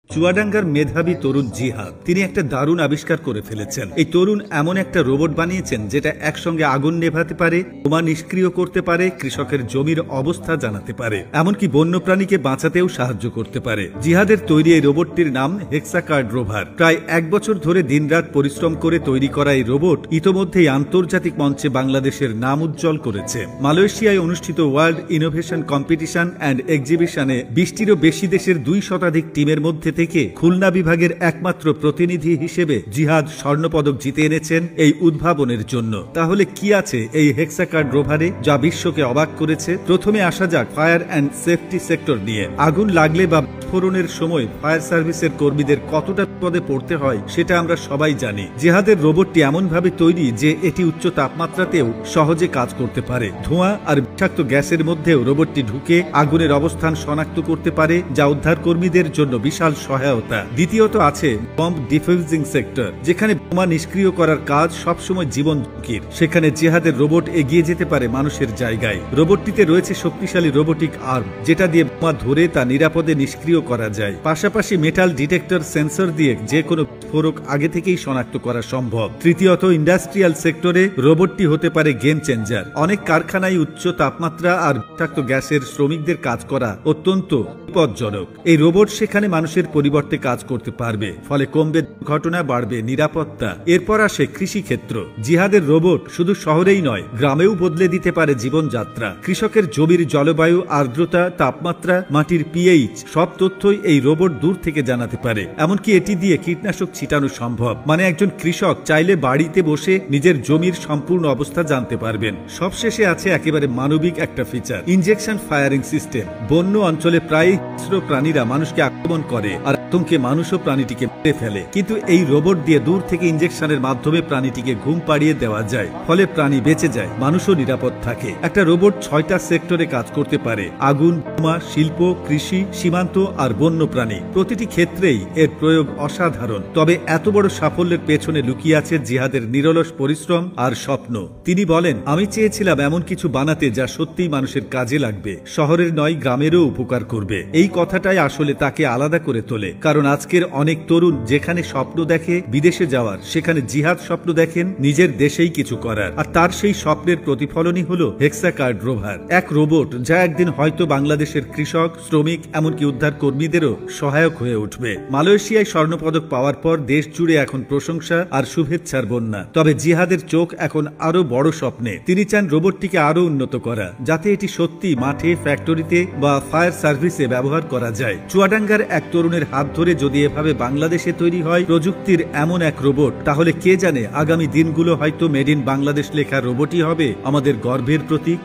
চুয়াডাঙ্গার মেধাবী তরুণ জিহাদ তিনি একটা দারুণ আবিষ্কার করে ফেলেছেন। এই তরুণ এমন একটা রোবট বানিয়েছেন যেটা একসঙ্গে আগুন নেভাতে পারে, বোমা নিষ্ক্রিয় করতে পারে, কৃষকের জমির অবস্থা জানাতে পারে, এমনকি বন্যপ্রাণীকে বাঁচাতেও সাহায্য করতে পারে। জিহাদের তৈরি এই রোবটটির নাম হেক্সাকার্ড রোভার। প্রায় 1 বছর ধরে দিনরাত পরিশ্রম করে তৈরি করা এই রোবট ইতোমধ্যেই আন্তর্জাতিক মঞ্চে বাংলাদেশের নাম উজ্জ্বল করেছে। মালয়েশিয়ায় অনুষ্ঠিত ওয়ার্ল্ড ইনোভেশন কম্পিটিশন অ্যান্ড এক্সিবিশনে 20টিরও বেশি দেশের 2 শতাধিক টিমের মধ্যে থেকে খুলনা বিভাগের একমাত্র প্রতিনিধি হিসেবে জিহাদ স্বর্ণপদক জিতে এনেছেন এই উদ্ভাবনের জন্য। তাহলে কি আছে এই হেক্সাকার্ড রোভারে যা বিশ্বকে অবাক করেছে? প্রথমে আসা যাক ফায়ার অ্যান্ড সেফটি সেক্টর নিয়ে। আগুন লাগলে বা বিস্ফোরণের সময় ফায়ার সার্ভিসের কর্মীদের কতটা বিপদে পড়তে হয় সেটা আমরা সবাই জানি। জিহাদের রোবটটি এমনভাবে তৈরি যে এটি উচ্চ তাপমাত্রাতেও সহজে কাজ করতে পারে। ধোঁয়া আর বিষাক্ত গ্যাসের মধ্যেও রোবটটি ঢুকে আগুনের অবস্থান শনাক্ত করতে পারে, যা উদ্ধার কর্মীদের জন্য বিশাল সহায়তা। দ্বিতীয়ত আছে বম্ব ডিফিউজিং সেক্টর, যেখানে বোমা নিষ্ক্রিয় করার কাজ সবসময় জীবন ঝুঁকির। সেখানে জিহাদের রোবট এগিয়ে যেতে পারে মানুষের জায়গায়। রোবটটিতে রয়েছে শক্তিশালী রোবোটিক আর্ম, যেটা দিয়ে বোমা ধরে তা নিরাপদে নিষ্ক্রিয় করা যায়। পাশাপাশি মেটাল ডিটেক্টর সেন্সর দিয়ে যে কোনো বিস্ফোরক আগে থেকেই শনাক্ত করা সম্ভব। তৃতীয়ত ইন্ডাস্ট্রিয়াল সেক্টরে রোবটটি হতে পারে গেম চেঞ্জার। অনেক কারখানায় উচ্চ তাপমাত্রা আর বিষাক্ত গ্যাসের শ্রমিকদের কাজ করা অত্যন্ত বিপজ্জনক। এই রোবট সেখানে মানুষের পরিবর্তে কাজ করতে পারবে, ফলে কমবে দুর্ঘটনা, বাড়বে নিরাপত্তা। এরপর আসে কৃষি ক্ষেত্র। জিহাদের রোবট শুধু শহরেই নয়, গ্রামেও বদলে দিতে পারে জীবনযাত্রা। কৃষকের জমির জলবায়ু, আর্দ্রতা, তাপমাত্রা, মাটির পিএইচ সব তথ্যই এই রোবট দূর থেকে জানাতে পারে। এমনকি এটি দিয়ে কীটনাশক ছিটানো সম্ভব। মানে একজন কৃষক চাইলে বাড়িতে বসে নিজের জমির সম্পূর্ণ অবস্থা জানতে পারবেন। সবশেষে আছে একেবারে মানবিক একটা ফিচার, ইনজেকশন ফায়ারিং সিস্টেম। বন্য অঞ্চলে প্রায় হিংস্র প্রাণীরা মানুষকে আক্রমণ করে আর আতঙ্কে মানুষও প্রাণীটিকে মেরে ফেলে, কিন্তু এই রোবট দিয়ে দূর থেকে ইনজেকশনের মাধ্যমে প্রাণীটিকে ঘুম পাড়িয়ে দেওয়া যায়। ফলে প্রাণী বেঁচে যায়, মানুষও নিরাপদ থাকে। একটা রোবট 6টা সেক্টরে কাজ করতে পারে: আগুন, বোমা, শিল্প, কৃষি, সীমান্ত আর বন্যপ্রাণী। প্রতিটি ক্ষেত্রেই এর প্রয়োগ অসাধারণ। তবে এত বড় সাফল্যের পেছনে লুকিয়ে আছে জিহাদের নিরলস পরিশ্রম আর স্বপ্ন। তিনি বলেন, আমি চেয়েছিলাম এমন কিছু বানাতে যা সত্যিই মানুষের কাজে লাগবে, শহরের নয় গ্রামেরও উপকার করবে। এই কথাটাই আসলে তাকে আলাদা করে তোলে। কারণ আজকের অনেক তরুণ যেখানে স্বপ্ন দেখে বিদেশে যাওয়ার, সেখানে জিহাদ স্বপ্ন দেখেন নিজের দেশেই কিছু করার। আর তার সেই স্বপ্নের প্রতিফলনই হলো হেক্সাকার্ড রোভার, এক রোবট যা একদিন হয়তো বাংলাদেশের কৃষক, শ্রমিক, এমনকি উদ্ধার কর্মীদেরও সহায়ক হয়ে উঠবে। মালয়েশিয়ায় স্বর্ণপদক পাওয়ার পর দেশ জুড়ে এখন প্রশংসা আর শুভেচ্ছার বন্যা। তবে জিহাদের চোখ এখন আরো বড় স্বপ্নে। তিনি চান রোবটটিকে আরো উন্নত করা, যাতে এটি সত্যি মাঠে, ফ্যাক্টরিতে বা ফায়ার সার্ভিসে ব্যবহার করা যায়। চুয়াডাঙ্গার এক তরুণের হাত ধরে যদি এভাবে বাংলাদেশে তৈরি হয় প্রযুক্তির এমন এক রোবট, তাহলে কে জানে আগামী দিনগুলো হয়তো মেড ইন বাংলাদেশ লেখা রোবটই হবে আমাদের গর্বের প্রতীক।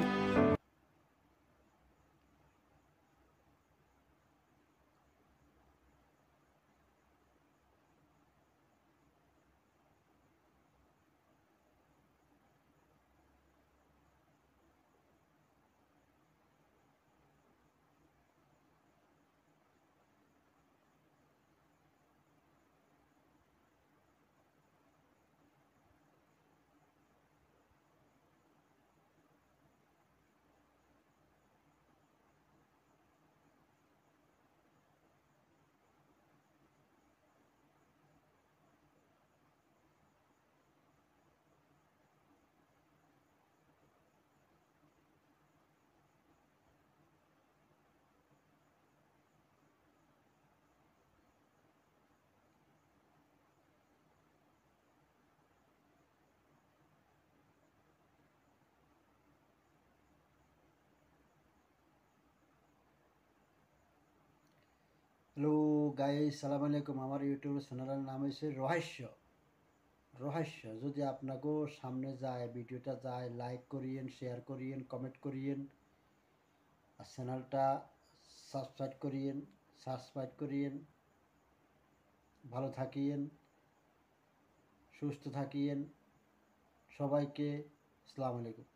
হ্যালো গাইস, সালাম আলাইকুম। আমার ইউটিউব চ্যানেলের নাম হচ্ছে রহস্য। যদি আপনাকেও সামনে যায়, ভিডিওটা যায়, লাইক করিয়েন, শেয়ার করিয়েন, কমেন্ট করিয়েন, আর চ্যানেলটা সাবস্ক্রাইব করিয়েন। ভালো থাকিয়েন, সুস্থ থাকিয়েন। সবাইকে আসসালামু আলাইকুম।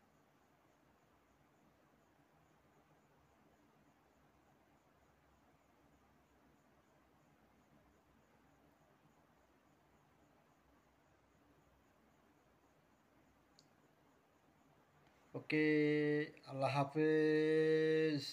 ওকে, আল্লাহ হাফেজ।